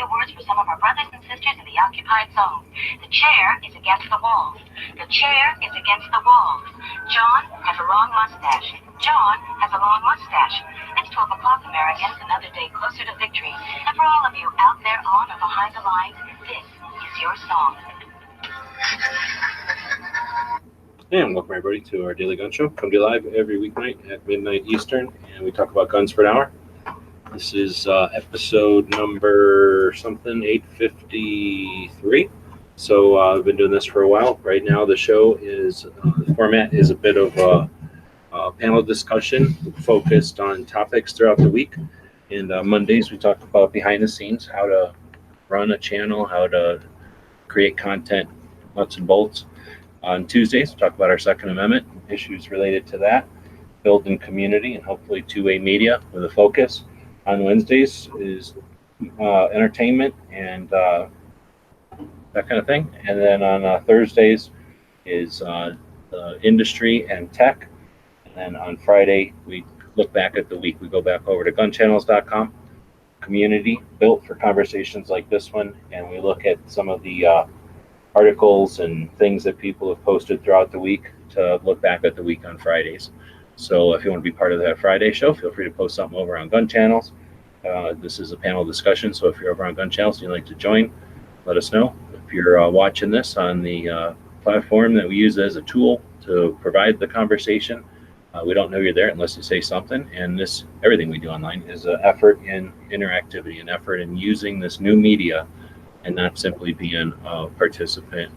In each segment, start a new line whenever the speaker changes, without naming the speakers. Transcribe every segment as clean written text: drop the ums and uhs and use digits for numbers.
few words for some of our brothers and sisters in the occupied zone. The chair is against the walls. The chair is against the walls. John has a long mustache. John has a long mustache. It's 12 o'clock, Americans, another day closer to victory. And for all of you out there on or behind the lines, this is your song.
And welcome everybody to our Daily Gun Show. Come to you live every weeknight at midnight Eastern, and we talk about guns for an hour. This is episode number something, 853. So I've been doing this for a while. Right now the show is, the format is a bit of a panel discussion focused on topics throughout the week. And Mondays we talk about behind the scenes, how to run a channel, how to create content, nuts and bolts. On Tuesdays, we talk about our Second Amendment, issues related to that, building community, and hopefully two-way media with a focus. On Wednesdays is entertainment and that kind of thing. And then on Thursdays is industry and tech. And then on Friday, we look back at the week. We go back over to gunchannels.com, community built for conversations like this one, and we look at some of the articles and things that people have posted throughout the week to look back at the week on Fridays. So if you want to be part of that Friday show, feel free to post something over on Gun Channels. This is a panel discussion, so if you're over on Gun Channels and you'd like to join, let us know. If you're watching this on the platform that we use as a tool to provide the conversation, we don't know you're there unless you say something. And this, everything we do online is an effort in interactivity, an effort in using this new media and not simply being a participant.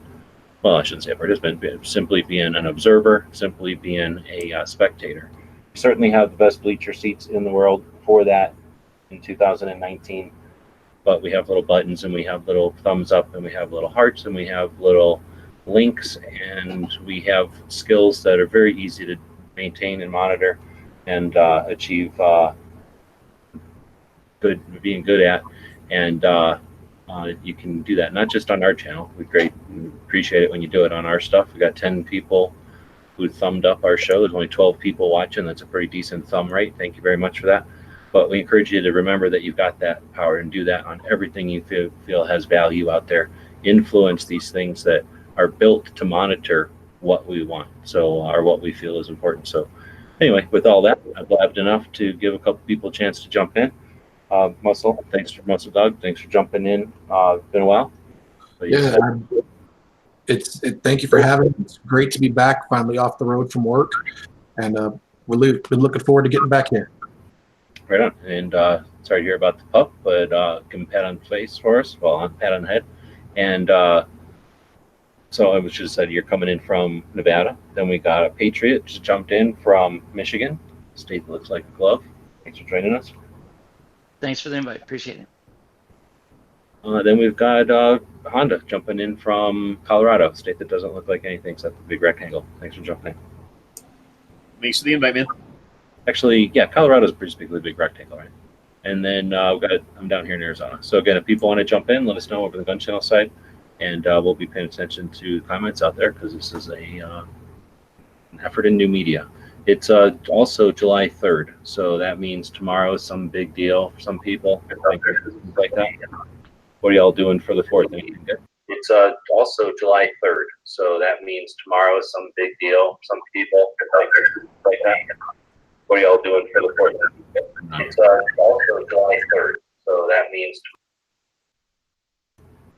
Well, I shouldn't say a participant, but simply being an observer, simply being a spectator. We certainly have the best bleacher seats in the world for that in 2019, but we have little buttons and we have little thumbs up and we have little hearts and we have little links, and we have skills that are very easy to maintain and monitor and achieve being good at. And you can do that not just on our channel. We appreciate it when you do it on our stuff. We got 10 people who thumbed up our show. There's only 12 people watching. That's a pretty decent thumb rate. Thank you very much for that. But we encourage you to remember that you've got that power and do that on everything you feel has value out there. Influence these things that are built to monitor what we want, or what we feel is important. So anyway, with all that, I've blabbed enough to give a couple people a chance to jump in. Muscle Dog, thanks for jumping in. Been a while.
Yeah, thank you for having me. It's great to be back, finally off the road from work, and we've been looking forward to getting back here.
Right on. And sorry to hear about the pup, but give him a pat on the face for us. Well, a pat on the head. And so I was just said you're coming in from Nevada. Then we got a Patriot just jumped in from Michigan, state that looks like a glove. Thanks for joining us.
Thanks for the invite. Appreciate it.
Then we've got Honda jumping in from Colorado, a state that doesn't look like anything except the big rectangle. Thanks for jumping in.
Thanks for the invite, man.
Actually, yeah, Colorado's pretty big rectangle, right? And then I'm down here in Arizona. So again, if people want to jump in, let us know over the Gun Channel side, and we'll be paying attention to comments out there because this is an effort in new media. It's also July 3rd, so that means tomorrow is some big deal for some people. Like that. What are y'all doing for the 4th? It's also July 3rd, so that means tomorrow is some big deal for some people. Like that. What are y'all doing for the 4th? It's also July 3rd, so that means.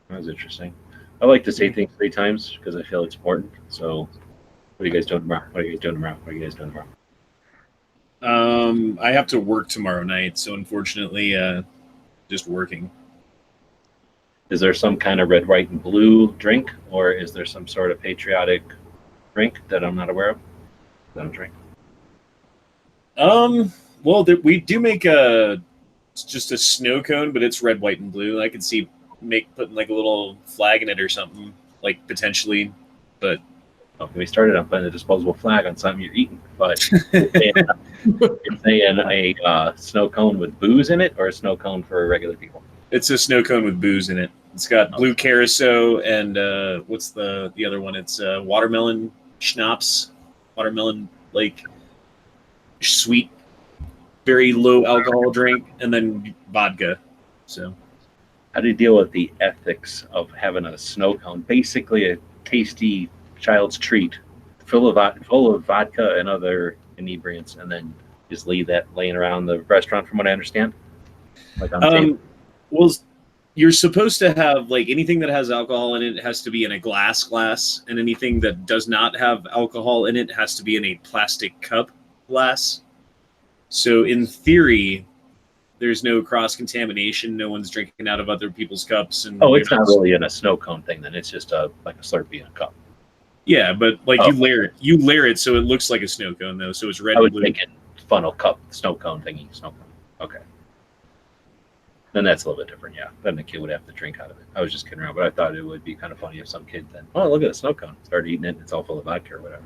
That was interesting. I like to say things 3 times because I feel it's important. So. What are you guys doing tomorrow? What are you guys doing tomorrow?
I have to work tomorrow night, so unfortunately, just working.
Is there some kind of red, white, and blue drink, or is there some sort of patriotic drink that I'm not aware of? That I'm drinking.
Well, we do make just a snow cone, but it's red, white, and blue. I could see putting like a little flag in it or something, like potentially, but.
Okay, we started up on a disposable flag on something you're eating, but it's a snow cone with booze in it, or a snow cone for regular people?
It's a snow cone with booze in it. It's got blue carousel and what's the other one? It's watermelon schnapps, watermelon like sweet, very low alcohol drink, and then vodka. So
How do you deal with the ethics of having a snow cone, basically a tasty child's treat, full of vodka and other inebriants, and then just leave that laying around the restaurant? From what I understand, like on the table.
Well, you're supposed to have like anything that has alcohol in it has to be in a glass, and anything that does not have alcohol in it has to be in a plastic cup glass. So in theory, there's no cross contamination. No one's drinking out of other people's cups. And
Oh, it's not really in a snow cone thing. Then it's just like a Slurpee in a cup.
Yeah, but like
Oh.
you layer it so it looks like a snow cone though. So it's red
I
and
was
blue.
thinking funnel cup, snow cone thingy, snow cone. Okay. Then that's a little bit different, yeah. Then the kid would have to drink out of it. I was just kidding around, but I thought it would be kind of funny if some kid then, oh, look at the snow cone, start eating it, and it's all full of vodka or whatever.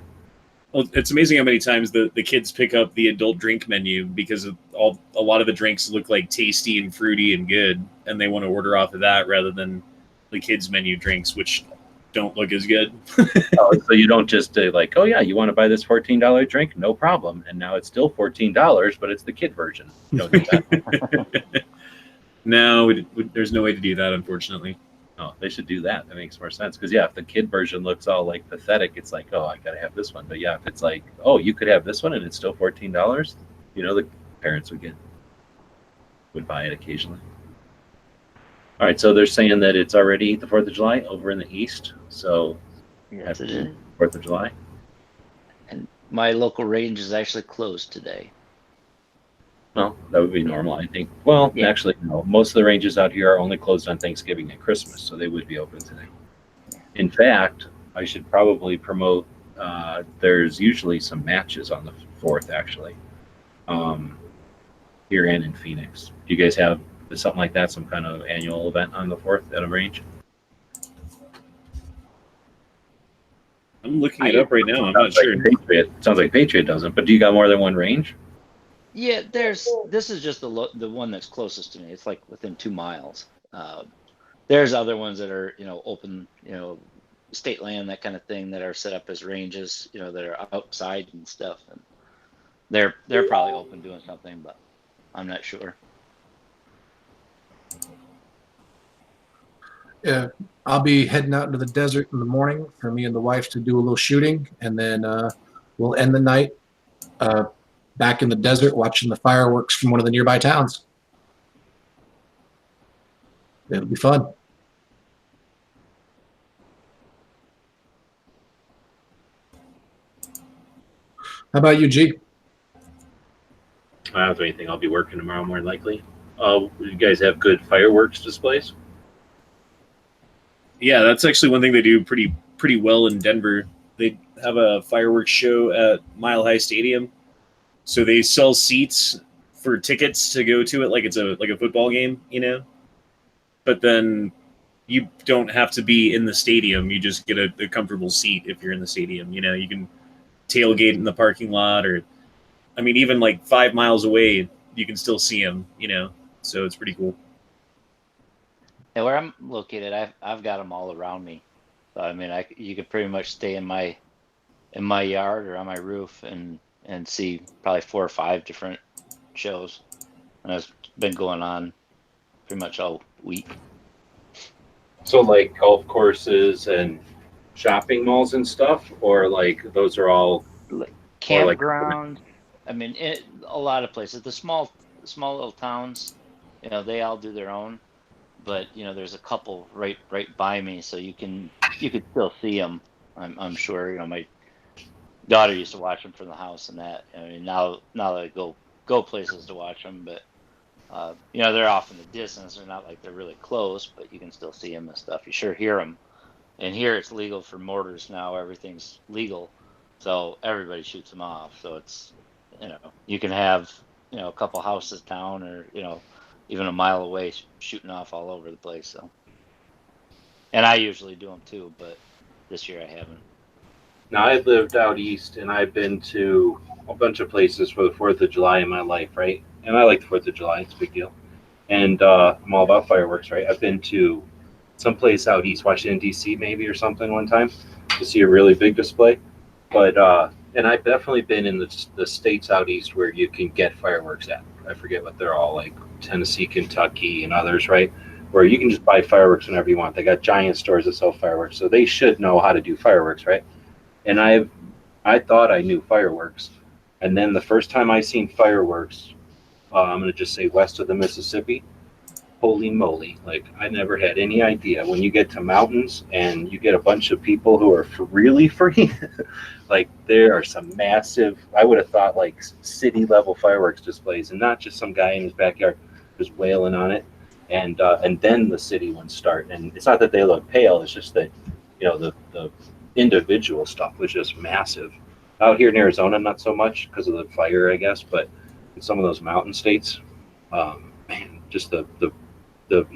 Well, it's amazing how many times the kids pick up the adult drink menu because of a lot of the drinks look like tasty and fruity and good, and they want to order off of that rather than the kids menu drinks, which don't look as good.
Oh, so you don't just like, oh yeah, you want to buy this $14 drink? No problem. And now it's still $14, but it's the kid version. You don't do that.
No, there's no way to do that, unfortunately.
Oh, they should do that. That makes more sense. Because yeah, if the kid version looks all like pathetic, it's like, oh, I gotta have this one. But yeah, if it's like, oh, you could have this one and it's still $14, the parents would buy it occasionally. All right, so they're saying that it's already the 4th of July over in the east. So
Yes, it
happy
is.
4th of July.
And my local range is actually closed today.
Well, that would be normal, I think. Well,
Yeah.
actually, no. Most of the ranges out here are only closed on Thanksgiving and Christmas, so they would be open today. In fact, I should probably promote. There's usually some matches on the 4th, actually, here and in Phoenix. Do you guys have something like that? Some kind of annual event on the 4th at a range?
I'm looking it up right now. I'm not
Sounds like
sure.
Patriot. Sounds like Patriot doesn't. But do you got more than one range?
Yeah, this is just the one that's closest to me. It's like within 2 miles. There's other ones that are open, state land, that kind of thing, that are set up as ranges, that are outside and stuff, and they're probably open doing something, but I'm not sure.
Yeah, I'll be heading out into the desert in the morning for me and the wife to do a little shooting, and then we'll end the night back in the desert watching the fireworks from one of the nearby towns. It'll be fun. How about you, G?
I don't have anything. I'll be working tomorrow, more than likely. You guys have good fireworks displays?
Yeah, that's actually one thing they do pretty well in Denver. They have a fireworks show at Mile High Stadium. So they sell seats for tickets to go to it like it's a football game, But then you don't have to be in the stadium. You just get a comfortable seat if you're in the stadium. You can tailgate in the parking lot, or even like 5 miles away, you can still see them, So it's pretty cool.
And where I'm located, I've got them all around me. So you could pretty much stay in my yard or on my roof and see probably 4 or 5 different shows, and it's been going on pretty much all week.
So like golf courses and shopping malls and stuff, or like those are all
Campground. A lot of places. The small little towns, they all do their own. But there's a couple right by me, so you could still see them. I'm sure. My daughter used to watch them from the house, and that. Now that I go places to watch them, but they're off in the distance. They're not like they're really close, but you can still see them and stuff. You sure hear them. And here it's legal for mortars now. Everything's legal, so everybody shoots them off. So it's you can have a couple houses down, or even a mile away, shooting off all over the place. So, and I usually do them too, but this year I haven't.
Now, I lived out east, and I've been to a bunch of places for the 4th of July in my life, right? And I like the 4th of July. It's a big deal. And I'm all about fireworks, right? I've been to some place out east, Washington, D.C. maybe or something one time to see a really big display. But, and I've definitely been in the states out east where you can get fireworks at. I forget what they're all like, Tennessee, Kentucky, and others, right? where you can just buy fireworks whenever you want. They got giant stores that sell fireworks, so they should know how to do fireworks, right? And I thought I knew fireworks, and then the first time I seen fireworks, I'm gonna just say west of the Mississippi. Holy moly! Like I never had any idea. When you get to mountains and you get a bunch of people who are really free, like there are some massive. I would have thought like city level fireworks displays, and not just some guy in his backyard just wailing on it. And then the city ones start, and it's not that they look pale. It's just that the individual stuff was just massive. Out here in Arizona, not so much because of the fire, I guess, but in some of those mountain states, man, just the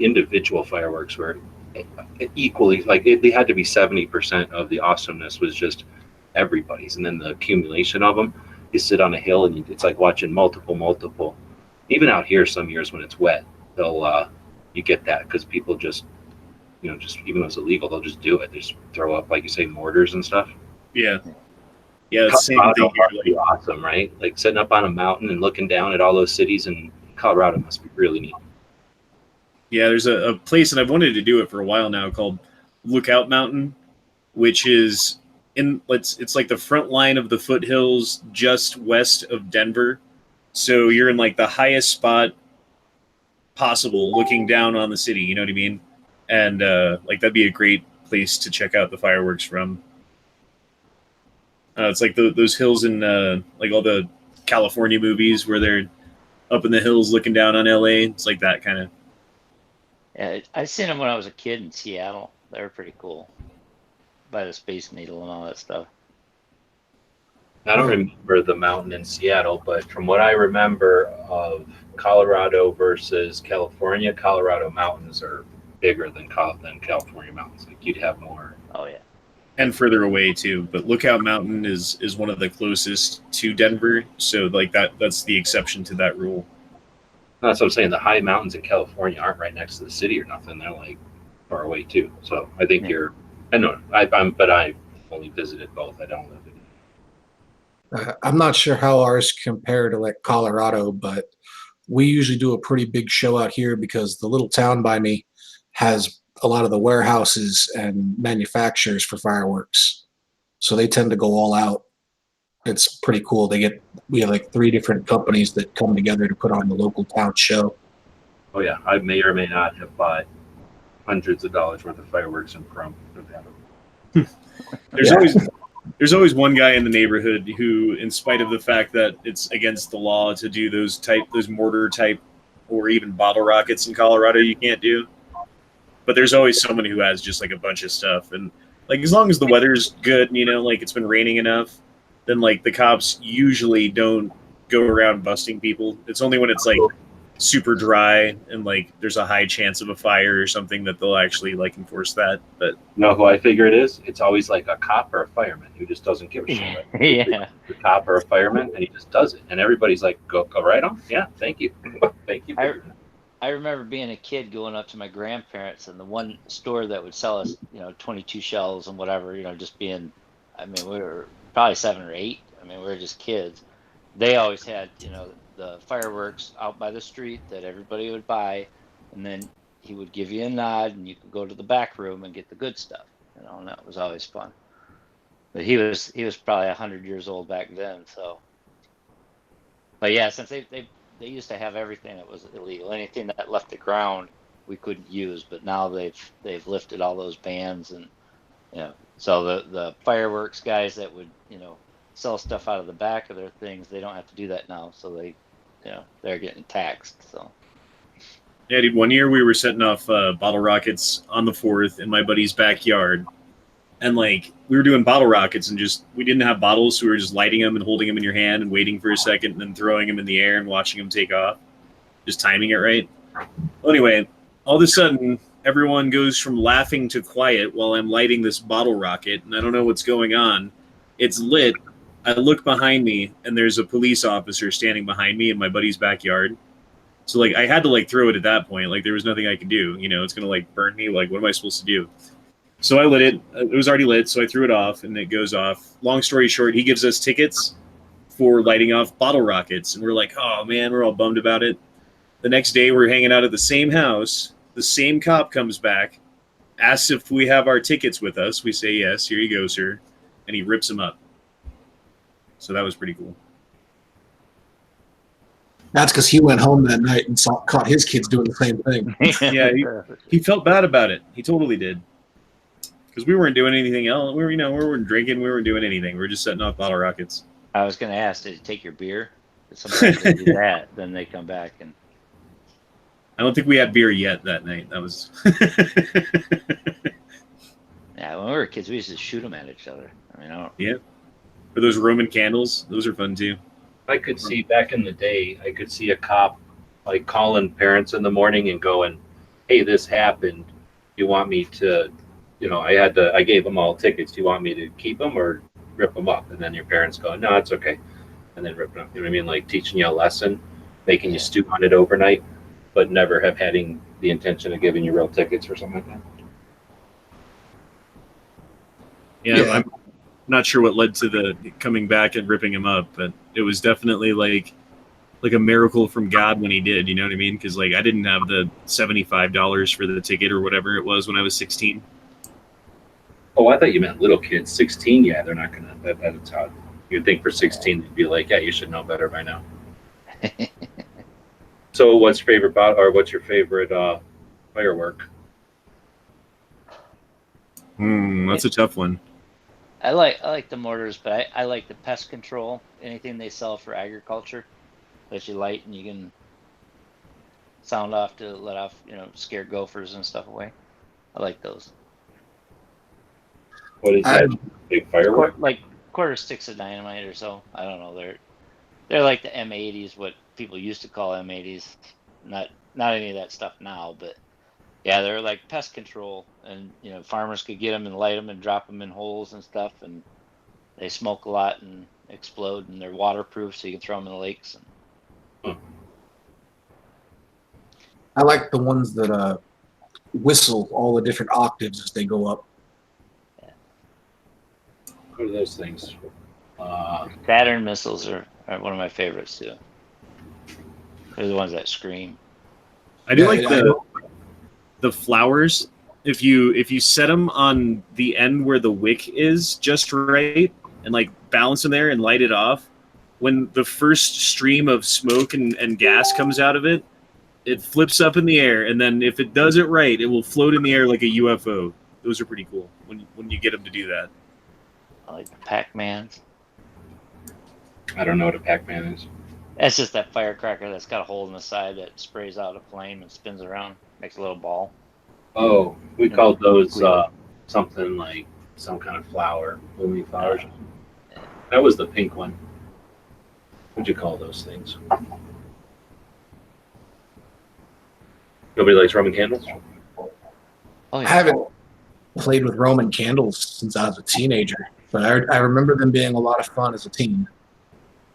individual fireworks were equally like they had to be 70% of the awesomeness was just everybody's, and then the accumulation of them. You sit on a hill and it's like watching multiple. Even out here, some years when it's wet, they'll you get that because people just just even though it's illegal, they'll just do it. They just throw up, like you say, mortars and stuff.
Yeah, it's the same thing here.
Must be awesome, right? Like sitting up on a mountain and looking down at all those cities in Colorado must be really neat.
Yeah, there's a place, and I've wanted to do it for a while now, called Lookout Mountain, which is it's like the front line of the foothills just west of Denver. So you're in like the highest spot possible looking down on the city, you know what I mean? And like that'd be a great place to check out the fireworks from. It's like those hills in like all the California movies where they're up in the hills looking down on LA. It's like that kind of.
Yeah, I seen them when I was a kid in Seattle. They were pretty cool, by the Space Needle and all that stuff.
I don't remember the mountain in Seattle, but from what I remember of Colorado versus California, Colorado mountains are bigger than California mountains. Like you'd have more.
Oh yeah.
And further away too, but Lookout Mountain is one of the closest to Denver, so like that's the exception to that rule.
That's what I'm saying. The high mountains in California aren't right next to the city or nothing. They're like far away too. So I think I know. But I only visited both. I don't live in.
I'm not sure how ours compare to like Colorado, but we usually do a pretty big show out here because the little town by me has a lot of the warehouses and manufacturers for fireworks. So they tend to go all out. It's pretty cool. We have like 3 different companies that come together to put on the local town show.
Oh yeah, I may or may not have bought hundreds of dollars worth of fireworks in Chrome.
There's always one guy in the neighborhood who, in spite of the fact that it's against the law to do those mortar type or even bottle rockets in Colorado, you can't do. But there's always someone who has just like a bunch of stuff, and like as long as the weather's good, like it's been raining enough, then like the cops usually don't go around busting people. It's only when it's like super dry and like there's a high chance of a fire or something that they'll actually like enforce that. But
you know who I figure it is? It's always like a cop or a fireman who just doesn't give a shit.
Yeah.
The cop or a fireman, and he just does it, and everybody's like, "Go right on." Yeah, thank you, thank you.
I remember being a kid going up to my grandparents and the one store that would sell us, 22 shells and whatever, just being, we were probably 7 or 8. We were just kids. They always had, the fireworks out by the street that everybody would buy, and then he would give you a nod and you could go to the back room and get the good stuff, and that was always fun. But he was probably 100 years old back then, so. But yeah, since they used to have everything that was illegal. Anything that left the ground, we couldn't use. But now they've lifted all those bans, and so the fireworks guys that would sell stuff out of the back of their things, they don't have to do that now. So they're getting taxed. So
yeah, dude. One year we were setting off bottle rockets on the 4th in my buddy's backyard, and like we were doing bottle rockets and we didn't have bottles, so we were just lighting them and holding them in your hand and waiting for a second and then throwing them in the air and watching them take off, just timing it right. Well, anyway, all of a sudden everyone goes from laughing to quiet while I'm lighting this bottle rocket, and I don't know what's going on. It's lit. I look behind me and there's a police officer standing behind me in my buddy's backyard. So like I had to like throw it at that point. Like there was nothing I could do. It's gonna like burn me. Like what am I supposed to do? So I lit it. It was already lit, so I threw it off, and it goes off. Long story short, he gives us tickets for lighting off bottle rockets, and we're like, oh, man, we're all bummed about it. The next day, we're hanging out at the same house, The same cop comes back, asks if we have our tickets with us. We say yes. Here you go, sir. And he rips them up. So that was pretty cool.
That's because he went home that night and caught his kids doing the same thing.
Yeah, he felt bad about it. He totally did. Because we weren't doing anything else. We weren't drinking. We weren't doing anything. We were just setting off bottle rockets.
I was going to ask, did you take your beer? Sometimes they do that, then they come back and.
I don't think we had beer yet that night. That was.
Yeah, when we were kids, we used to shoot them at each other. I mean, I don't.
Yeah. Or those Roman candles. Those are fun too.
I could see back in the day, I could see a cop like calling parents in the morning and going, "Hey, this happened. You want me to, I gave them all tickets. Do you want me to keep them or rip them up?" And then your parents go, "No, it's okay." And then rip them up. You know what I mean? Like teaching you a lesson, making you stew on it overnight, but never having the intention of giving you real tickets or something like that.
Yeah, I'm not sure what led to the coming back and ripping him up, but it was definitely like a miracle from God when he did. You know what I mean? Because like I didn't have the $75 for the ticket or whatever it was when I was 16.
Oh, I thought you meant little kids. 16, yeah, they're not gonna. That's how you'd think for 16 they'd be like, yeah, you should know better by now. So, what's your favorite firework?
That's a tough one.
I like the mortars, but I like the pest control. Anything they sell for agriculture that you light and you can sound off to let off, scare gophers and stuff away. I like those.
What is that? Big firework?
Like quarter sticks of dynamite or so. I don't know. They're like the M80s, what people used to call M80s. Not any of that stuff now, but yeah, they're like pest control, and farmers could get them and light them and drop them in holes and stuff, and they smoke a lot and explode, and they're waterproof, so you can throw them in the lakes.
I like the ones that whistle all the different octaves as they go up.
What are those things?
Saturn missiles are one of my favorites too. They're the ones that scream.
I do like the flowers. If you set them on the end where the wick is just right and like balance them there and light it off, when the first stream of smoke and gas comes out of it, it flips up in the air, and then if it does it right, it will float in the air like a UFO. Those are pretty cool when you get them to do that.
I like the Pac-Mans.
I don't know what a Pac-Man is.
That's just that firecracker that's got a hole in the side that sprays out a flame and spins around, makes a little ball.
Oh, we called those something like some kind of flower, blooming flowers. That was the pink one. What'd you call those things? Nobody likes Roman candles?
Oh, yeah.
I haven't played with Roman candles since I was a teenager, but I remember them being a lot of fun as a teen.
I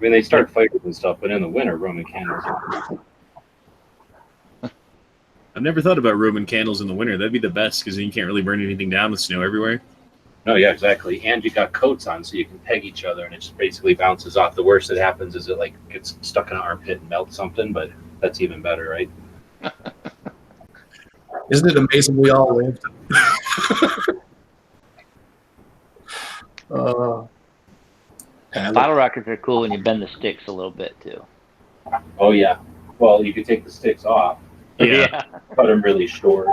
mean, they start fires and stuff, but in the winter, Roman candles.
I've never thought about Roman candles in the winter. That'd be the best because then you can't really burn anything down with snow everywhere.
No, yeah, exactly. And you got coats on, so you can peg each other, and it just basically bounces off. The worst that happens is it like gets stuck in an armpit and melts something, but that's even better, right?
Isn't it amazing we all lived?
Bottle rockets are cool when you bend the sticks a little bit too.
Oh yeah. Well, you could take the sticks off.
Yeah.
Cut them really short.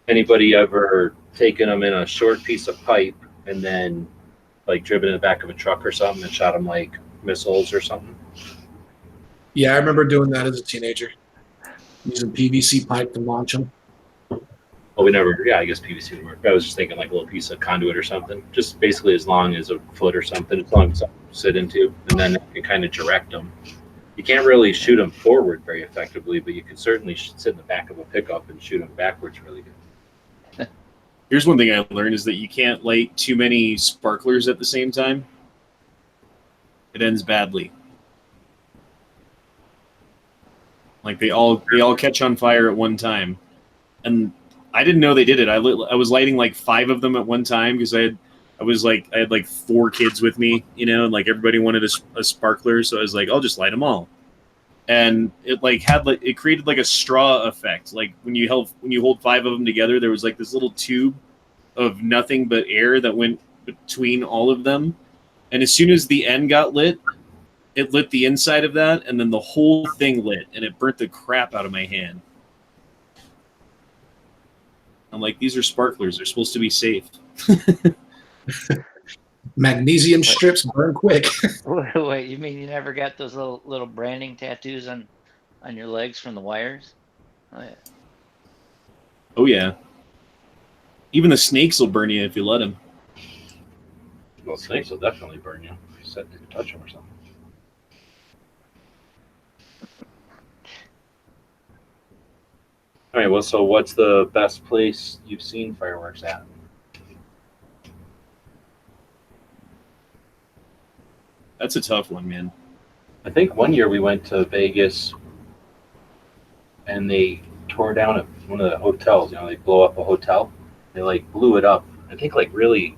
Anybody ever taken them in a short piece of pipe and then like driven in the back of a truck or something and shot them like missiles or something?
Yeah, I remember doing that as a teenager, using PVC pipe to launch them.
Oh, we never. Yeah, I guess PVC would work. I was just thinking like a little piece of conduit or something, just basically as long as a foot or something, as long as something to sit into, and then you can kind of direct them. You can't really shoot them forward very effectively, but you can certainly sit in the back of a pickup and shoot them backwards really good.
Here's one thing I learned is that you can't light too many sparklers at the same time. It ends badly. Like they all catch on fire at one time, and I didn't know they did it. I was lighting like 5 of them at one time because I had like 4 kids with me, and like everybody wanted a sparkler, so I was like, I'll just light them all. and it like had like it created like a straw effect. Like when you hold 5 of them together, there was like this little tube of nothing but air that went between all of them, and as soon as the end got lit, it lit the inside of that, and then the whole thing lit, and it burnt the crap out of my hand. I'm like, these are sparklers. They're supposed to be safe.
Magnesium strips burn quick.
Wait, you mean you never got those little branding tattoos on your legs from the wires? Oh yeah.
Oh yeah. Even the snakes will burn you if you let them.
Well, snakes will definitely burn you if you said you could touch them or something. All right. Well, so what's the best place you've seen fireworks at?
That's a tough one, man.
I think one year we went to Vegas, and they tore down one of the hotels. You know, they blow up a hotel. They like blew it up. I think like really,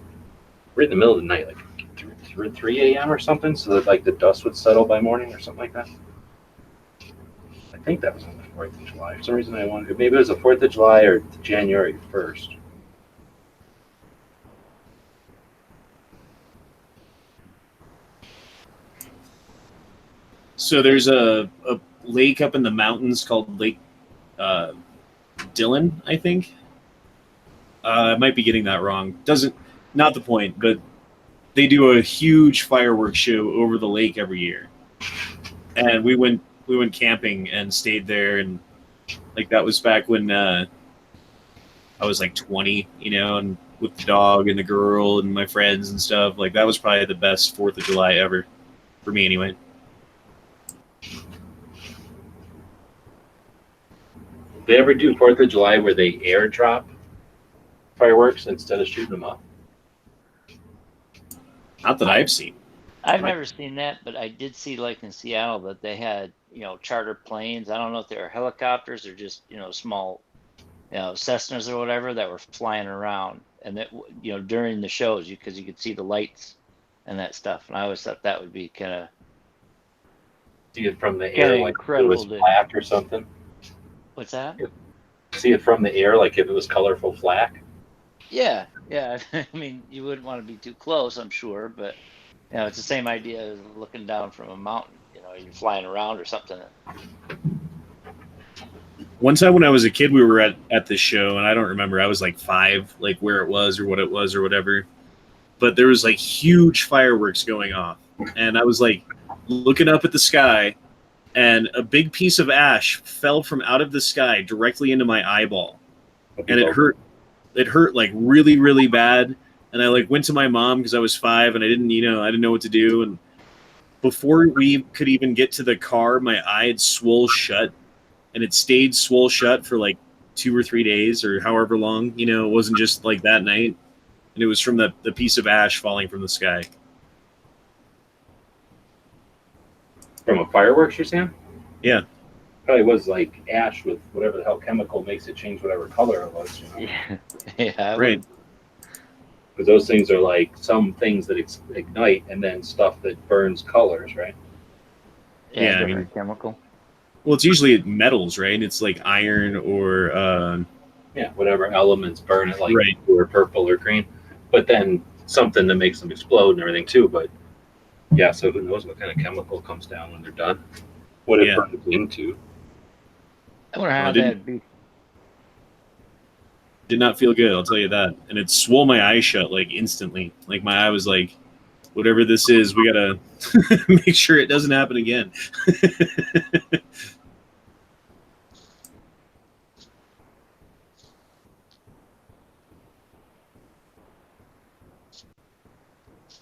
right in the middle of the night, like 3 a.m. or something, so that like the dust would settle by morning or something like that. I think that was on the 4th of July. For some reason, I wanted. Maybe it was the 4th of July or January 1st.
So there's a lake up in the mountains called Lake Dillon, I think. I might be getting that wrong. Not the point, but they do a huge fireworks show over the lake every year. And we went camping and stayed there, and like that was back when I was like 20, you know, and with the dog and the girl and my friends and stuff. Like that was probably the best 4th of July ever for me anyway.
They ever do 4th of July where they airdrop fireworks instead of shooting them up?
Not that I've seen.
I've never seen that, but I did see like in Seattle that they had, you know, charter planes. I don't know if they were helicopters or just, you know, small, you know, Cessnas or whatever that were flying around, and that, you know, during the shows, because you could see the lights and that stuff. And I always thought that would be kind of
See it from the air, like if it was
incredible.
flak or something.
What's that?
See it from the air, like if it was colorful flak.
Yeah. I mean, you wouldn't want to be too close, I'm sure, but you know, it's the same idea as looking down from a mountain. You know, you're flying around or something.
One time when I was a kid, we were at this show, and I don't remember. I was like 5, like where it was or what it was or whatever. But there was like huge fireworks going off, and I was like looking up at the sky, and a big piece of ash fell from out of the sky directly into my eyeball, and it hurt. It hurt like really, really bad. And I like went to my mom because I was 5 and I didn't know what to do. And before we could even get to the car, my eye had swole shut, and it stayed swole shut for like 2 or 3 days or however long. You know, it wasn't just like that night, and it was from the piece of ash falling from the sky.
From a fireworks, you're saying?
Yeah.
Probably was like ash with whatever the hell chemical makes it change whatever color it was. You know?
Yeah.
Right.
Because those things are like some things that ignite and then stuff that burns colors, right?
Yeah, I mean,
chemical.
Well, it's usually metals, right? It's like iron or
whatever elements burn it, like
right.
blue or purple or green. But then something that makes them explode and everything too. But yeah, so who knows what kind of chemical comes down when they're done? What it burns into.
I wonder how that'd be.
Did not feel good, I'll tell you that. And it swole my eye shut like instantly. Like my eye was like, whatever this is, we gotta make sure it doesn't happen again.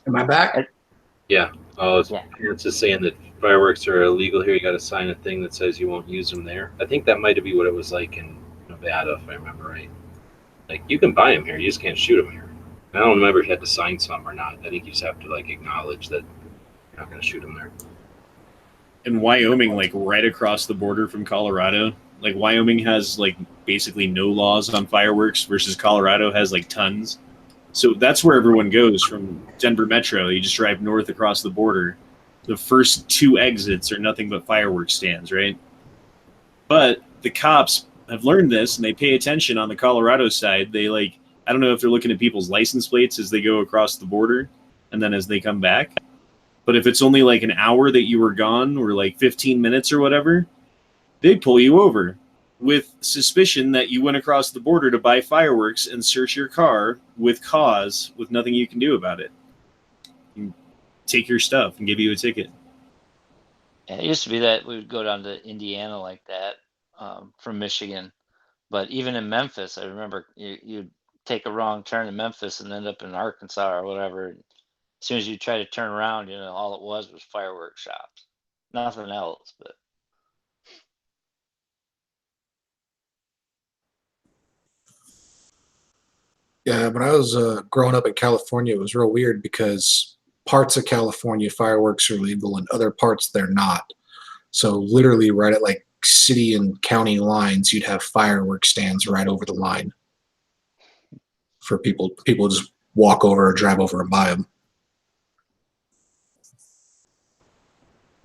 Am I back?
Yeah. Oh, it's just saying that fireworks are illegal here. You got to sign a thing that says you won't use them there. I think that might be what it was like in Nevada, if I remember right. Like, you can buy them here, you just can't shoot them here. I don't remember if you had to sign some or not. I think you just have to like acknowledge that you're not going to shoot them there.
In Wyoming, like right across the border from Colorado, like Wyoming has like basically no laws on fireworks versus Colorado has like tons. So that's where everyone goes from Denver Metro. You just drive north across the border, the first 2 exits are nothing but fireworks stands, right? But the cops have learned this, and they pay attention on the Colorado side. They like, I don't know if they're looking at people's license plates as they go across the border and then as they come back. But if it's only like an hour that you were gone or like 15 minutes or whatever, they pull you over with suspicion that you went across the border to buy fireworks and search your car with cause with nothing you can do about it. And take your stuff and give you a ticket.
And it used to be that we would go down to Indiana like that from Michigan. But even in Memphis, I remember you'd take a wrong turn in Memphis and end up in Arkansas or whatever. As soon as you try to turn around, all it was fireworks shops. Nothing else. But
Yeah, when I was growing up in California, it was real weird because parts of California fireworks are legal and other parts they're not. So literally right at like city and county lines, you'd have fireworks stands right over the line for people. People just walk over or drive over and buy them.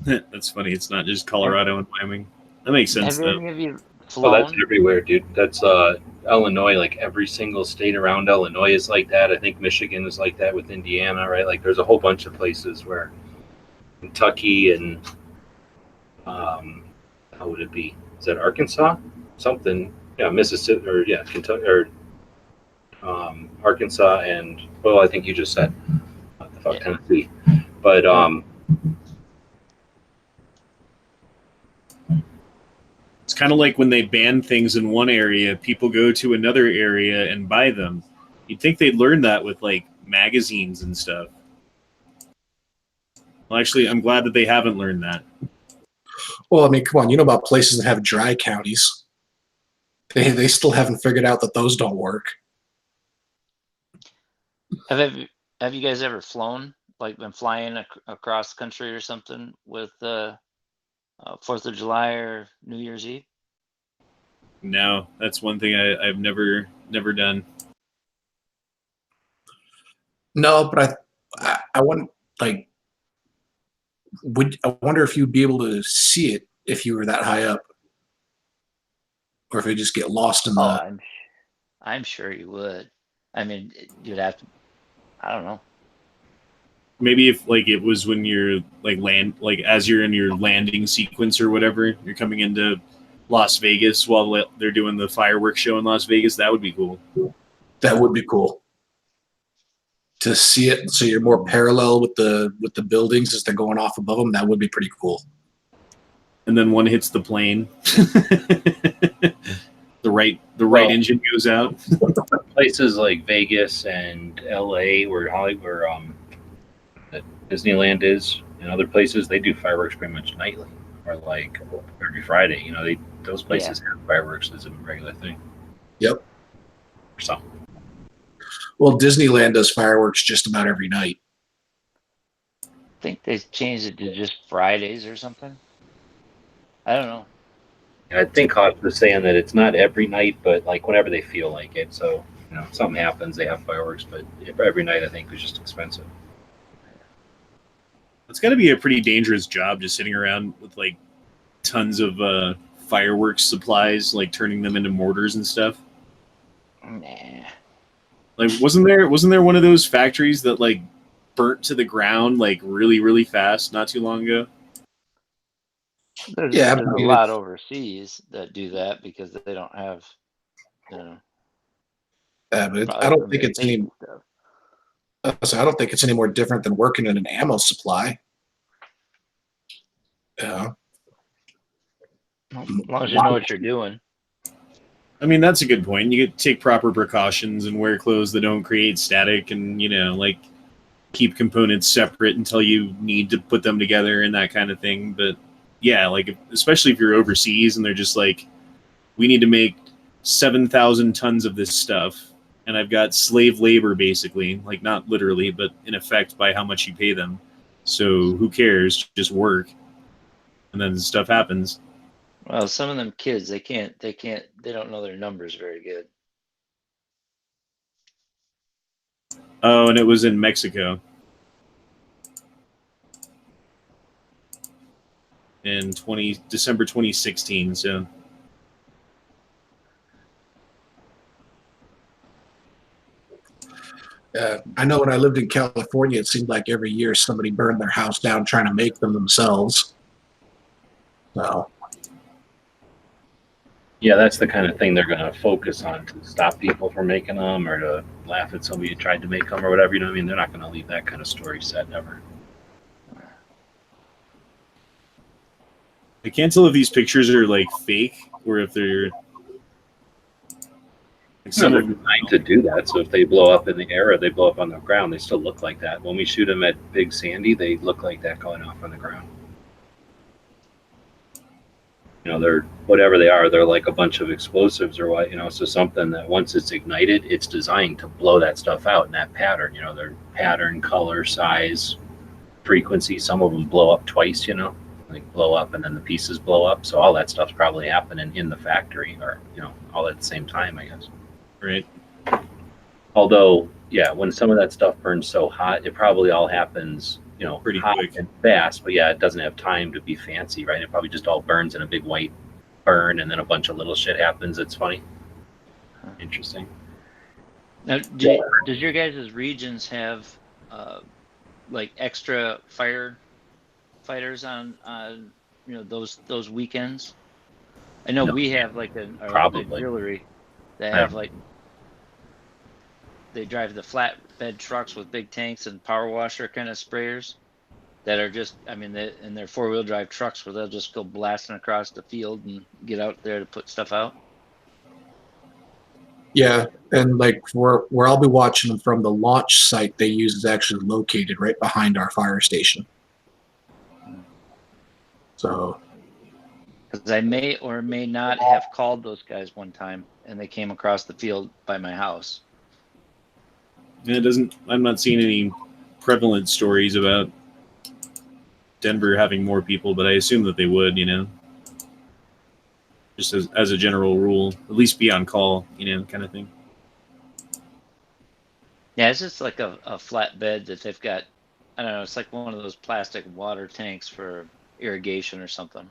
That's funny. It's not just Colorado and Wyoming. That makes sense,
have
though.
any of you
Oh, that's
flown?
everywhere, dude. That's Illinois. Like every single state around Illinois is like that. I think Michigan is like that with Indiana, right? Like there's a whole bunch of places where Kentucky and how would it be? Is that Arkansas? Something? Yeah, Mississippi or yeah, Kentucky or Arkansas and well, I think you just said what the fuck,
Yeah.
Tennessee. But
It's kind of like when they ban things in one area, people go to another area and buy them. You'd think they'd learn that with like magazines and stuff. Well, actually, I'm glad that they haven't learned that.
Well, I mean, come on, you know about places that have dry counties. They still haven't figured out that those don't work.
Have you guys ever flown? Like been flying across the country or something with 4th of July or New Year's Eve?
No, that's one thing I've never done.
No, but I wouldn't like. I wonder if you'd be able to see it if you were that high up, or if you just get lost in
Oh,
the.
I'm sure you would. I mean, you'd have to. I don't know.
Maybe if like it was when you're like like as you're in your landing sequence or whatever, you're coming into Las Vegas while they're doing the fireworks show in Las Vegas. That would be cool.
That would be cool to see it. So you're more parallel with the buildings as they're going off above them. That would be pretty cool.
And then one hits the plane. the right engine goes out.
places like Vegas and LA where Hollywood Disneyland is and other places, they do fireworks pretty much nightly or like every Friday. Those places have fireworks as a regular thing.
Yep.
So
Well, Disneyland does fireworks just about every night.
I think they changed it to just Fridays or something. I don't know.
I think Hawk was saying that it's not every night, but like whenever they feel like it. So something happens, they have fireworks, but every night I think was just expensive.
It's got to be a pretty dangerous job just sitting around with like tons of fireworks supplies, like turning them into mortars and stuff.
Nah.
Like wasn't there one of those factories that like burnt to the ground like really, really fast not too long ago?
Yeah,
There's a lot overseas that do that because they don't have,
but I don't think it's any.
stuff.
So I don't think it's any more different than working in an ammo supply. Yeah.
As long as you know what you're doing.
I mean, that's a good point. You get to take proper precautions and wear clothes that don't create static and, like keep components separate until you need to put them together and that kind of thing. But yeah, like especially if you're overseas and they're just like, we need to make 7,000 tons of this stuff. And I've got slave labor, basically, like not literally, but in effect by how much you pay them. So who cares? Just work. And then stuff happens.
Well, some of them kids, they don't know their numbers very good.
Oh, and it was in Mexico. in December 2016. So
I know when I lived in California, it seemed like every year somebody burned their house down trying to make them themselves. So,
Yeah, that's the kind of thing they're going to focus on to stop people from making them or to laugh at somebody who tried to make them or whatever. You know what I mean? They're not going to leave that kind of story set ever.
I can't tell if these pictures are like fake or if they're like
No, they're designed to do that. So if they blow up in the air or they blow up on the ground, they still look like that. When we shoot them at Big Sandy, they look like that going off on the ground. You know, they're whatever they are. They're like a bunch of explosives or what. You know, so something that once it's ignited, it's designed to blow that stuff out in that pattern. You know, their pattern, color, size, frequency. Some of them blow up twice. You know, like blow up and then the pieces blow up. So all that stuff's probably happening in the factory, or you know, all at the same time, I guess.
right.
Although, yeah, when some of that stuff burns so hot, it probably all happens, you know,
Pretty
hot
quick.
and fast. But yeah, it doesn't have time to be fancy, right? It probably just all burns in a big white burn, and then a bunch of little shit happens. It's funny. Interesting.
Now, does your guys' regions have like extra firefighters on those weekends? I know
No.
we have like a
Probably.
auxiliary that
I
have
don't-
like they drive the flatbed trucks with big tanks and power washer kind of sprayers that are just, I mean, and they're 4-wheel drive trucks where they'll just go blasting across the field and get out there to put stuff out.
yeah, and like where I'll be watching them from, the launch site they use is actually located right behind our fire station. So,
Because I may or may not have called those guys one time and they came across the field by my house.
Yeah, I'm not seeing any prevalent stories about Denver having more people, but I assume that they would, you know, just as a general rule, at least be on call, you know, kind of thing.
Yeah, it's just like a flatbed that they've got. I don't know. It's like one of those plastic water tanks for irrigation or something.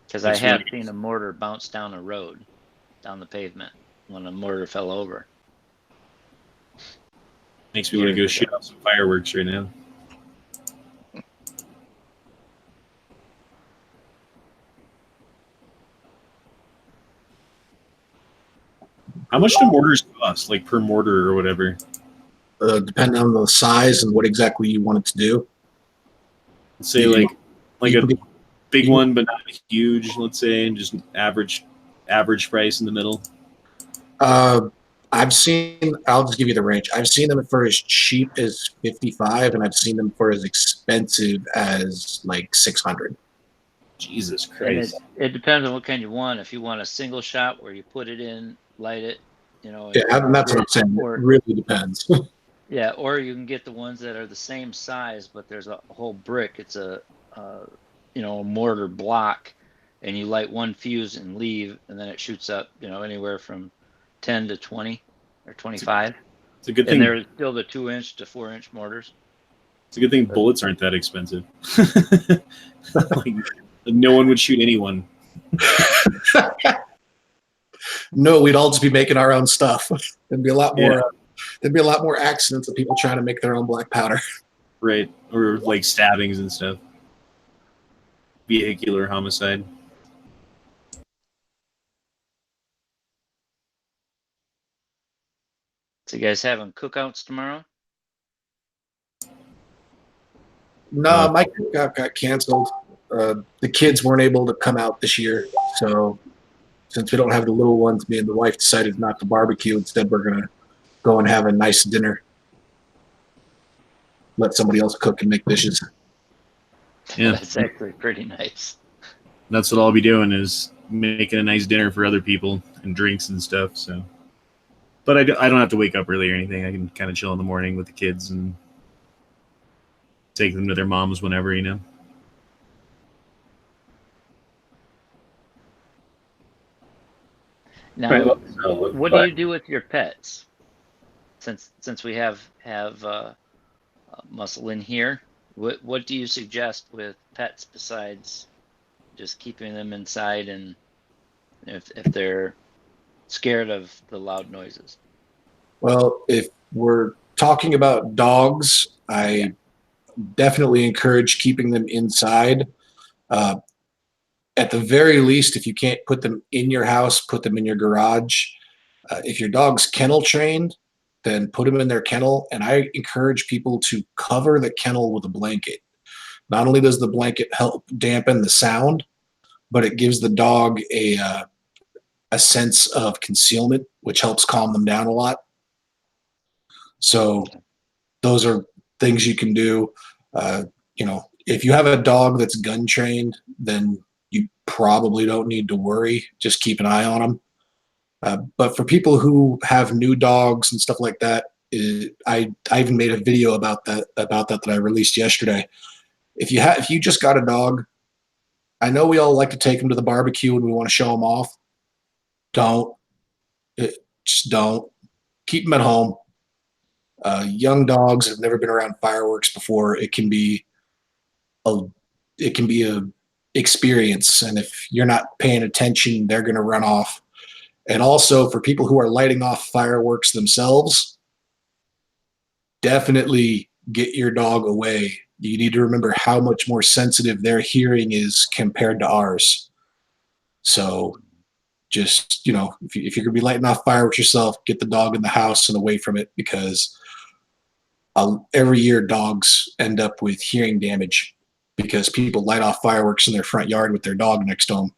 Because I
That's
have
really-
seen a mortar bounce down a road, down the pavement, when a mortar fell over.
Makes me want to go
Years
shoot
ago.
off some fireworks right now. How much do mortars cost, like per mortar or whatever?
depending on the size and what exactly you want it to do.
Let's say
You-
like
you
a
can-
big one, but not huge. Let's say, and just average price in the middle.
I've seen. I'll just give you the range. I've seen them for as cheap as 55, and I've seen them for as expensive as like 600.
Jesus
And
Christ!
it depends on what kind you want. If you want a single shot where you put it in, light it, you know.
Yeah, and that's what I'm saying. It
Or,
really depends.
yeah, or you can get the ones that are the same size, but there's a whole brick. It's a mortar block, and you light one fuse and leave, and then it shoots up, anywhere from 10 to 20 or 25.
It's a good
And
thing.
there's still the 2-inch to 4-inch mortars.
It's a good thing bullets aren't that expensive. Like, no one would shoot anyone.
No, we'd all just be making our own stuff. There'd be a lot more.
Yeah.
There'd be a lot more accidents of people trying to make their own black powder.
Right, or like stabbings and stuff. Vehicular homicide.
So you guys having cookouts tomorrow?
No, my cookout got canceled. The kids weren't able to come out this year, so since we don't have the little ones, me and the wife decided not to barbecue. Instead, we're gonna go and have a nice dinner. Let somebody else cook and make dishes.
Yeah,
That's actually pretty nice.
that's what I'll be doing is making a nice dinner for other people and drinks and stuff. So, but I don't have to wake up early or anything. I can kind of chill in the morning with the kids and take them to their moms whenever, you know.
Now,
So,
what do you do with your pets? Since we have Muscle in here, what do you suggest with pets besides just keeping them inside, and if they're scared of the loud noises?
Well, if we're talking about dogs, I definitely encourage keeping them inside. Uh, at the very least, if you can't put them in your house, put them in your garage. If your dog's kennel trained, then put them in their kennel. And I encourage people to cover the kennel with a blanket. Not only does the blanket help dampen the sound, but it gives the dog a sense of concealment, which helps calm them down a lot. So those are things you can do. If you have a dog that's gun trained, then you probably don't need to worry. Just keep an eye on them. But for people who have new dogs and stuff like that, I even made a video about that I released yesterday. If you just got a dog, I know we all like to take them to the barbecue and we want to show them off. Just don't keep them at home. Young dogs have never been around fireworks before. It can be a experience, and if you're not paying attention, they're going to run off. And also for people who are lighting off fireworks themselves, definitely get your dog away. You need to remember how much more sensitive their hearing is compared to ours. So just, if you're going to be lighting off fireworks yourself, get the dog in the house and away from it, because every year dogs end up with hearing damage because people light off fireworks in their front yard with their dog next to them.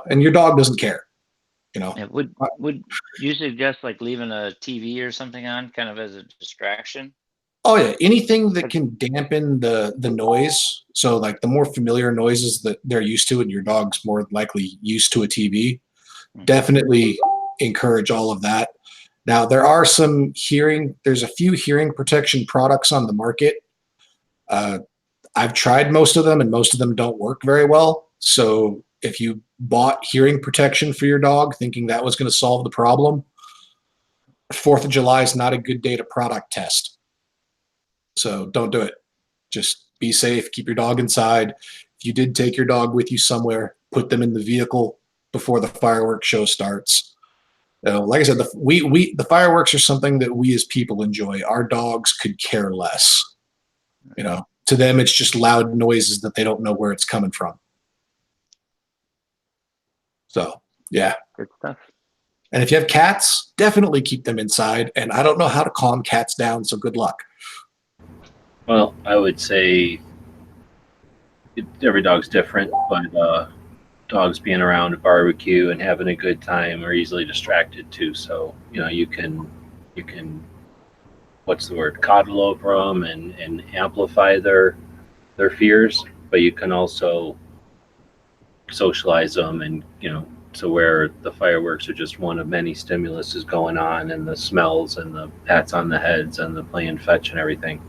And your dog doesn't care.
Yeah, would you suggest like leaving a TV or something on, kind of as a distraction?
Oh yeah, anything that can dampen the noise. So like the more familiar noises that they're used to, and your dog's more likely used to a TV, definitely encourage all of that. Now there's a few hearing protection products on the market. I've tried most of them, and most of them don't work very well. So if you bought hearing protection for your dog thinking that was going to solve the problem, 4th of July is not a good day to product test. So don't do it. Just be safe. Keep your dog inside. If you did take your dog with you somewhere, put them in the vehicle before the fireworks show starts. Like I said, the fireworks are something that we as people enjoy. Our dogs could care less. To them, it's just loud noises that they don't know where it's coming from. So, yeah.
Good stuff.
And if you have cats, definitely keep them inside. And I don't know how to calm cats down, so good luck.
Well, I would say every dog's different, but dogs being around a barbecue and having a good time are easily distracted too. So, you can what's the word, coddle over them and amplify their fears, but you can also socialize them, and so where the fireworks are just one of many stimuluses going on, and the smells and the pats on the heads and the playing fetch and everything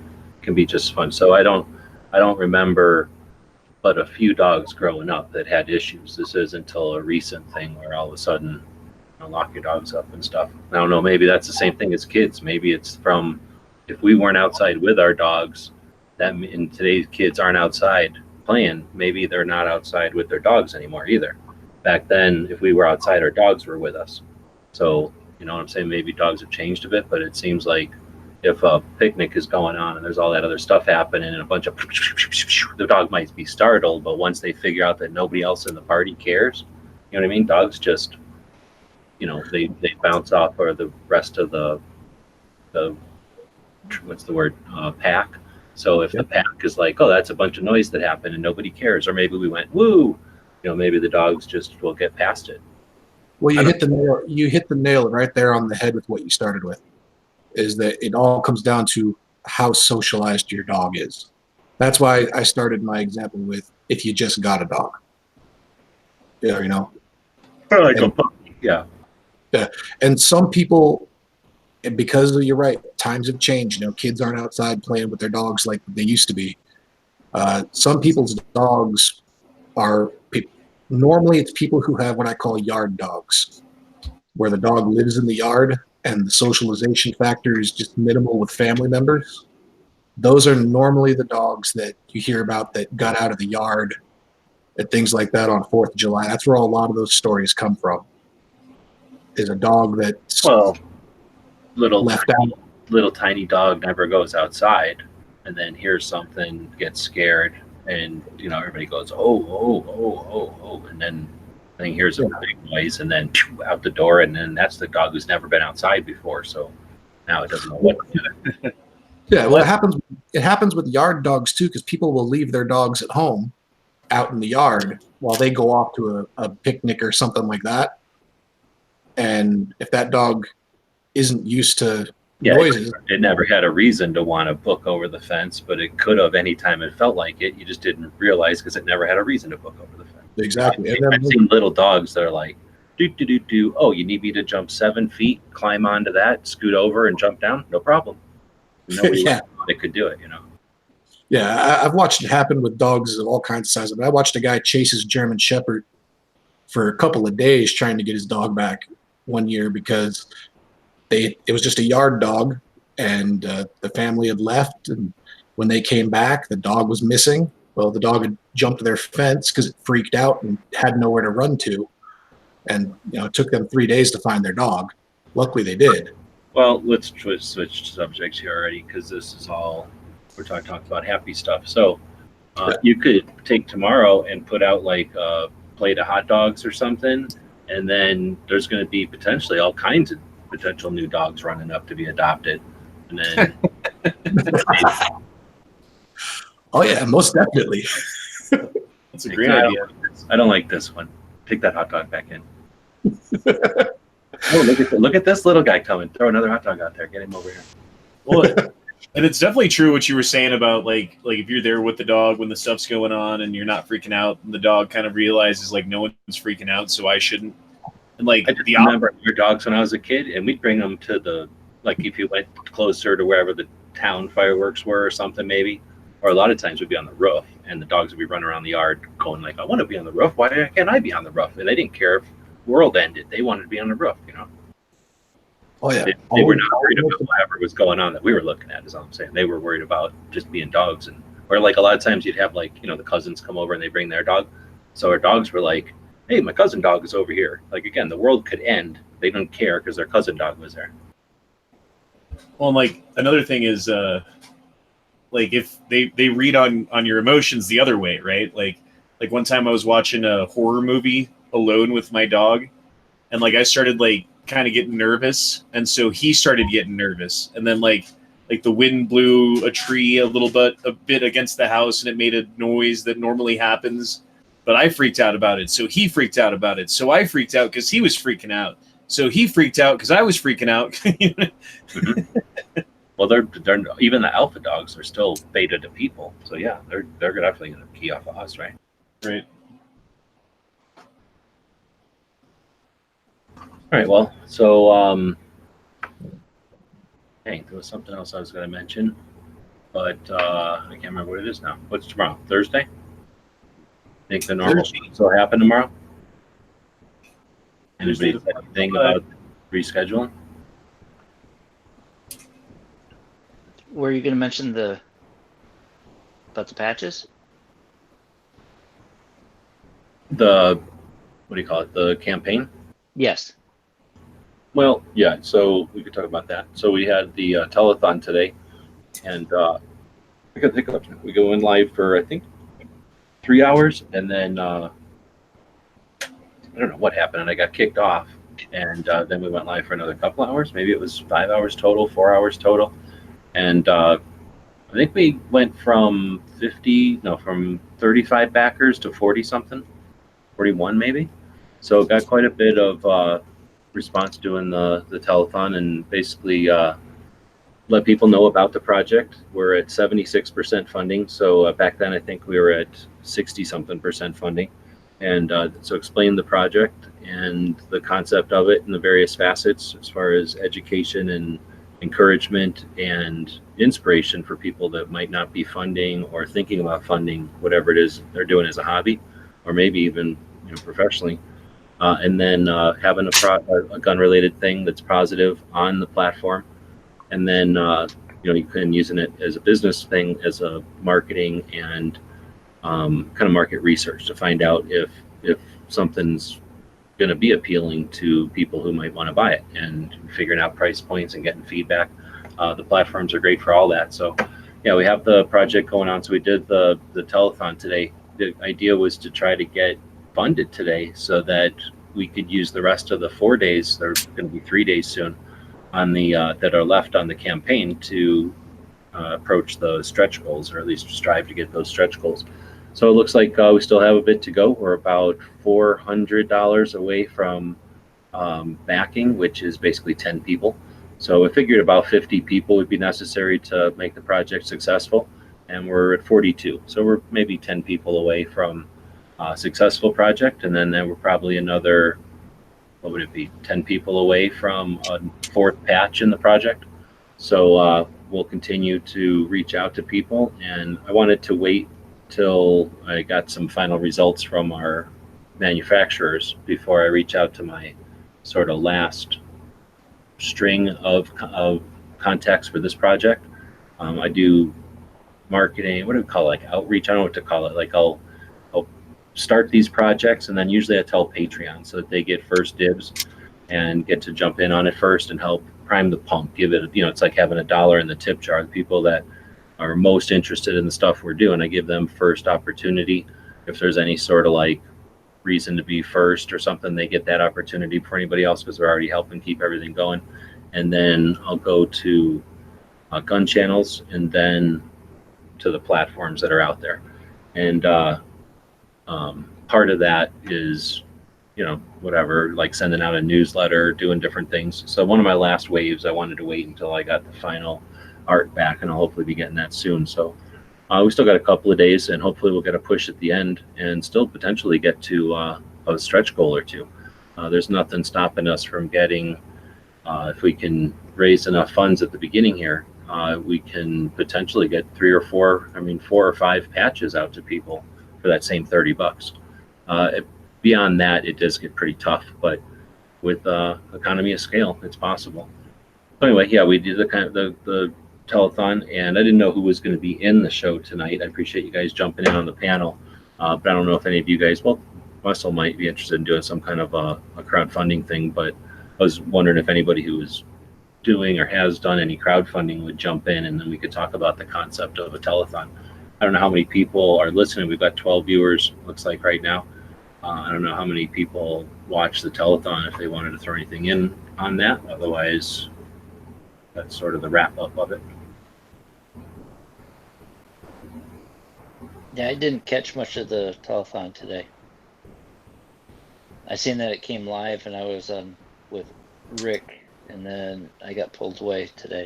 can be just fun. So I don't remember but a few dogs growing up that had issues. This isn't until a recent thing where all of a sudden lock your dogs up and stuff. I don't know, maybe that's the same thing as kids. Maybe it's from if we weren't outside with our dogs, and today's kids aren't outside playing, maybe they're not outside with their dogs anymore either. Back then, if we were outside, our dogs were with us. So, you know what I'm saying? Maybe dogs have changed a bit, but it seems like if a picnic is going on and there's all that other stuff happening and a bunch of the dog might be startled, but once they figure out that nobody else in the party cares, you know what I mean? Dogs just, they bounce off or the rest of the what's the word, pack. So if the pack is like, oh, that's a bunch of noise that happened and nobody cares, or maybe we went, woo, maybe the dogs just will get past it.
Well, you hit the nail right there on the head with what you started with, is that it all comes down to how socialized your dog is. That's why I started my example with, if you just got a dog.
Like a puppy. Yeah.
Yeah. And some people, because you're right, times have changed. Kids aren't outside playing with their dogs like they used to be. Some people's dogs are Normally, it's people who have what I call yard dogs, where the dog lives in the yard and the socialization factor is just minimal with family members. Those are normally the dogs that you hear about that got out of the yard and things like that on 4th of July. That's where a lot of those stories come from. Is a dog that's
Well, little
left out.
little tiny dog never goes outside, and then hears something, gets scared, and everybody goes, oh, oh, oh, oh, oh, and then hears a big noise, and then out the door, and then that's the dog who's never been outside before, so now it doesn't know what to do.
Yeah, well, it happens with yard dogs too, because people will leave their dogs at home out in the yard while they go off to a picnic or something like that. And if that dog isn't used to noises,
it never had a reason to want to book over the fence, but it could have anytime it felt like it. You just didn't realize because it never had a reason to book over the fence.
Exactly.
I've seen little dogs that are like, do. Oh, you need me to jump 7 feet, climb onto that, scoot over, and jump down? No problem.
Yeah.
It could do it,
Yeah, I've watched it happen with dogs of all kinds of sizes. I watched a guy chase his German Shepherd for a couple of days trying to get his dog back one year because it was just a yard dog, and the family had left, and when they came back, the dog was missing. Well, the dog had jumped their fence because it freaked out and had nowhere to run to, and it took them 3 days to find their dog. Luckily, they did.
Well, let's switch subjects here already because this is all we're talking about happy stuff. So you could take tomorrow and put out like a plate of hot dogs or something, and then there's going to be potentially all kinds of potential new dogs running up to be adopted, and then
oh yeah, most definitely.
That's a great idea.
I don't like this one. Take that hot dog back in. Oh, look at this little guy coming. Throw another hot dog out there. Get him over here.
Well, and it's definitely true what you were saying about like if you're there with the dog when the stuff's going on and you're not freaking out, and the dog kind of realizes like no one's freaking out, so I shouldn't. And like
I just remember your dogs when I was a kid, and we'd bring them to the if you went closer to wherever the town fireworks were or something maybe, or a lot of times we'd be on the roof, and the dogs would be running around the yard going like, I want to be on the roof. Why can't I be on the roof? And they didn't care if the world ended. They wanted to be on the roof,
Oh yeah,
they were not worried about whatever was going on that we were looking at. Is all I'm saying. They were worried about just being dogs, or like a lot of times you'd have the cousins come over and they bring their dog. So our dogs were like, hey, my cousin dog is over here. Like again, the world could end. They don't care because their cousin dog was there.
Well, and like another thing is, like if they read on your emotions the other way, right? Like one time I was watching a horror movie alone with my dog, and like I started like kind of getting nervous, and so he started getting nervous, and then like the wind blew a tree a bit against the house, and it made a noise that normally happens, but I freaked out about it, so he freaked out about it, so I freaked out because he was freaking out, so he freaked out because I was freaking out.
Mm-hmm. Well, they're even the alpha dogs are still beta to people, so yeah, they're definitely going to key off of us, right?
Right.
All right, well, so hey, there was something else I was going to mention, but I can't remember what it is now. What's tomorrow? Thursday? Think the normal things will happen tomorrow? Anybody say anything about rescheduling?
Were you going to mention about the patches?
What do you call it? The campaign?
Yes.
Well, yeah, so we could talk about that. So we had the telethon today, and I could think of we go in live for, I think, 3 hours, and then I don't know what happened, and I got kicked off, and then we went live for another couple hours. Maybe it was 5 hours total, 4 hours total, and I think we went from 35 backers to 40-something, 41 maybe. So got quite a bit of response doing the telethon, and basically let people know about the project. We're at 76% funding. So back then I think we were at 60-something% funding. And so explain the project and the concept of it and the various facets as far as education and encouragement and inspiration for people that might not be funding or thinking about funding whatever it is they're doing as a hobby, or maybe even professionally, and then having a gun-related thing that's positive on the platform, and then you can using it as a business thing, as a marketing and kind of market research to find out if something's going to be appealing to people who might want to buy it, and figuring out price points and getting feedback. The platforms are great for all that. So yeah, we have the project going on. So we did the telethon today. The idea was to try to get funded today so that we could use the rest of the 4 days, there's going to be 3 days soon, on the that are left on the campaign to approach the stretch goals, or at least strive to get those stretch goals. So it looks like we still have a bit to go. We're about $400 away from backing, which is basically 10 people. So we figured about 50 people would be necessary to make the project successful, and we're at 42. So we're maybe 10 people away from a successful project, and then we're probably another, what would it be, 10 people away from a fourth patch in the project. So we'll continue to reach out to people, and I wanted to wait till I got some final results from our manufacturers before I reach out to my sort of last string of contacts for this project. I do marketing, what do we call it, like outreach? I don't know what to call it. Like I'll start these projects, and then usually I tell Patreon so that they get first dibs and get to jump in on it first and help prime the pump. Give it, it's like having $1 in the tip jar. The people that are most interested in the stuff we're doing, I give them first opportunity. If there's any sort of like reason to be first or something, they get that opportunity before anybody else, because they're already helping keep everything going. And then I'll go to gun channels, and then to the platforms that are out there. And part of that is, whatever, like sending out a newsletter, doing different things. So one of my last waves, I wanted to wait until I got the final art back, and I'll hopefully be getting that soon. So we still got a couple of days, and hopefully we'll get a push at the end and still potentially get to a stretch goal or two. There's nothing stopping us from getting, if we can raise enough funds at the beginning here, we can potentially get 4 or 5 patches out to people for that same $30. Beyond that, it does get pretty tough, but with economy of scale, it's possible. So anyway, yeah, we did the telethon, and I didn't know who was going to be in the show tonight. I appreciate you guys jumping in on the panel, but I don't know if any of you guys, well, Russell might be interested in doing some kind of a crowdfunding thing, but I was wondering if anybody who was doing or has done any crowdfunding would jump in, and then we could talk about the concept of a telethon. I don't know how many people are listening. We've got 12 viewers, looks like, right now. I don't know how many people watch the telethon, if they wanted to throw anything in on that. Otherwise, that's sort of the wrap up of it.
Yeah, I didn't catch much of the telethon today. I seen that it came live, and I was with Rick, and then I got pulled away today.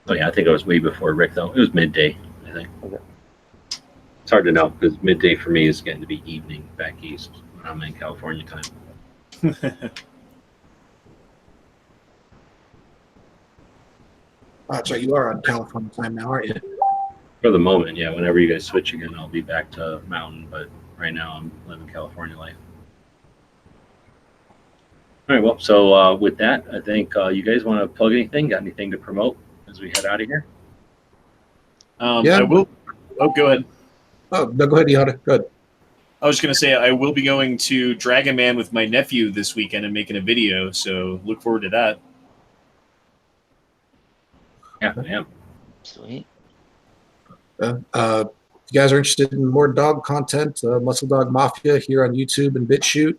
Oh yeah, I think it was way before Rick, though. It was midday, I think.
Okay.
It's hard to know, because midday for me is getting to be evening back east when I'm in California time.
So you are on California time now, aren't you?
For the moment, yeah. Whenever you guys switch again, I'll be back to Mountain, but right now I'm living California life. All right, well, so with that, I think you guys want to plug anything? Got anything to promote as we head out of here?
Yeah.
I will. Oh, go ahead.
Oh, no, go ahead, Yada. Good.
I was going to say I will be going to Dragon Man with my nephew this weekend and making a video, so look forward to that.
Yeah, I am.
Sweet.
If you guys are interested in more dog content, Muscle Dog Mafia here on YouTube and BitChute.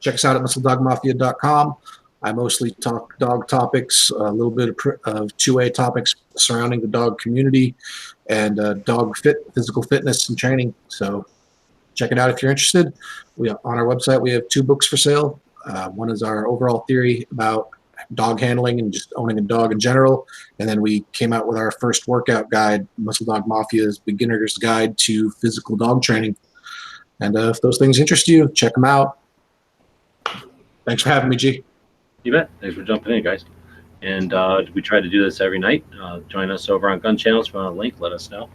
Check us out at muscledogmafia.com. I mostly talk dog topics, a little bit of 2A topics surrounding the dog community, and physical fitness and training. So check it out if you're interested. On our website, we have 2 books for sale. One is our overall theory about dog handling and just owning a dog in general. And then we came out with our first workout guide, Muscle Dog Mafia's Beginner's Guide to Physical Dog Training. And if those things interest you, check them out. Thanks for having me, G.
You bet. Thanks for jumping in, guys. And we try to do this every night. Join us over on Gun Channels. If you want a link, let us know.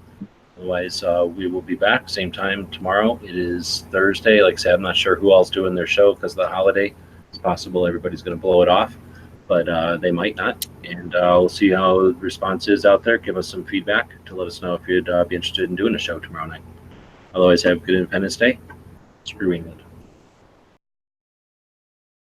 Otherwise, we will be back same time tomorrow. It is Thursday. Like I said, I'm not sure who all's doing their show because of the holiday. It's possible everybody's going to blow it off, but they might not. And we'll see how the response is out there. Give us some feedback to let us know if you'd be interested in doing a show tomorrow night. Otherwise, have a good Independence Day. Screw England.